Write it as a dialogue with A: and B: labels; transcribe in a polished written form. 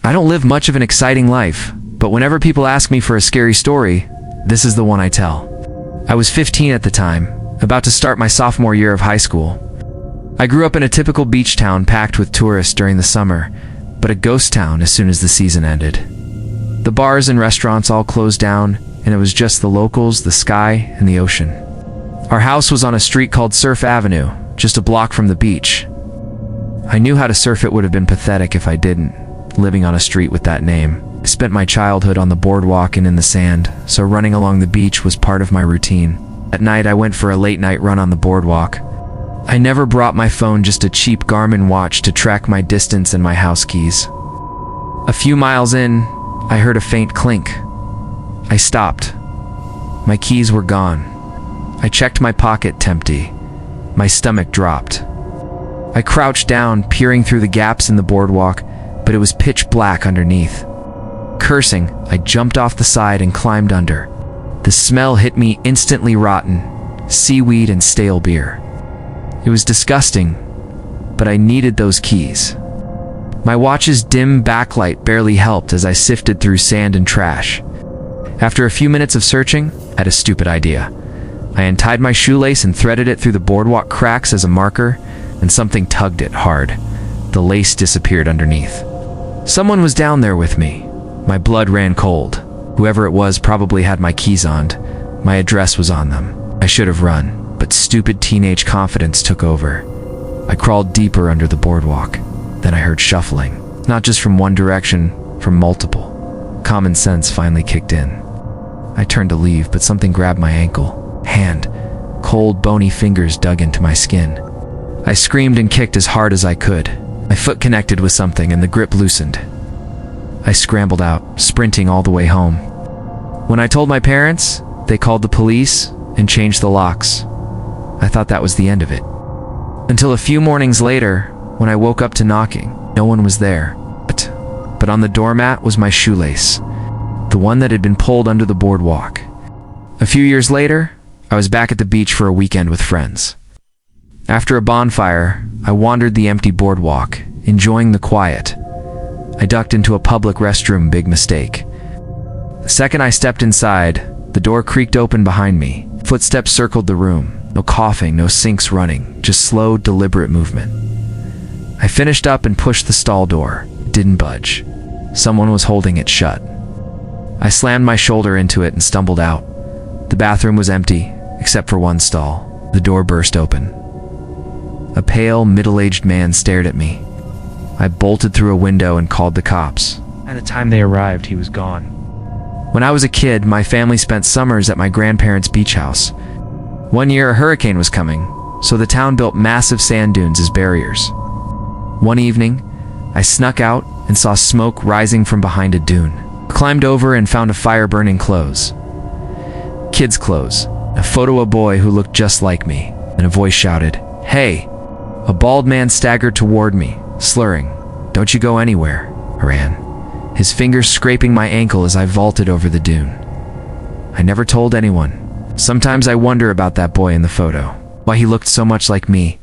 A: I don't live much of an exciting life, but whenever people ask me for a scary story, this is the one I tell. I was 15 at the time, about to start my sophomore year of high school. I grew up in a typical beach town packed with tourists during the summer, but a ghost town as soon as the season ended. The bars and restaurants all closed down, and it was just the locals, the sky, and the ocean. Our house was on a street called Surf Avenue, just a block from the beach. I knew how to surf. It would have been pathetic if I didn't, living on a street with that name. I spent my childhood on the boardwalk and in the sand, so running along the beach was part of my routine. At night, I went for a late-night run on the boardwalk. I never brought my phone, just a cheap Garmin watch to track my distance and my house keys. A few miles in, I heard a faint clink. I stopped. My keys were gone. I checked my pocket, empty. My stomach dropped. I crouched down, peering through the gaps in the boardwalk, but it was pitch black underneath. Cursing, I jumped off the side and climbed under. The smell hit me instantly, rotten, seaweed and stale beer. It was disgusting, but I needed those keys. My watch's dim backlight barely helped as I sifted through sand and trash. After a few minutes of searching, I had a stupid idea. I untied my shoelace and threaded it through the boardwalk cracks as a marker, and something tugged it hard. The lace disappeared underneath. Someone was down there with me. My blood ran cold. Whoever it was probably had my keys on. My address was on them. I should have run, but stupid teenage confidence took over. I crawled deeper under the boardwalk. Then I heard shuffling, not just from one direction, from multiple. Common sense finally kicked in. I turned to leave, but something grabbed my ankle. Hand. Cold, bony fingers dug into my skin. I screamed and kicked as hard as I could. My foot connected with something and the grip loosened. I scrambled out, sprinting all the way home. When I told my parents, they called the police and changed the locks. I thought that was the end of it. Until a few mornings later, when I woke up to knocking, no one was there. But on the doormat was my shoelace, the one that had been pulled under the boardwalk. A few years later, I was back at the beach for a weekend with friends. After a bonfire, I wandered the empty boardwalk, enjoying the quiet. I ducked into a public restroom, big mistake. The second I stepped inside, the door creaked open behind me. Footsteps circled the room. No coughing, no sinks running, just slow, deliberate movement. I finished up and pushed the stall door. It didn't budge. Someone was holding it shut. I slammed my shoulder into it and stumbled out. The bathroom was empty, except for one stall. The door burst open. A pale, middle-aged man stared at me. I bolted through a window and called the cops. By the time they arrived, he was gone. When I was a kid, my family spent summers at my grandparents' beach house. One year, a hurricane was coming, so the town built massive sand dunes as barriers. One evening, I snuck out and saw smoke rising from behind a dune. I climbed over and found a fire burning clothes. Kids' clothes. A photo of a boy who looked just like me, and a voice shouted, "Hey!" A bald man staggered toward me, slurring, "Don't you go anywhere." I ran, his fingers scraping my ankle as I vaulted over the dune. I never told anyone. Sometimes I wonder about that boy in the photo, why he looked so much like me,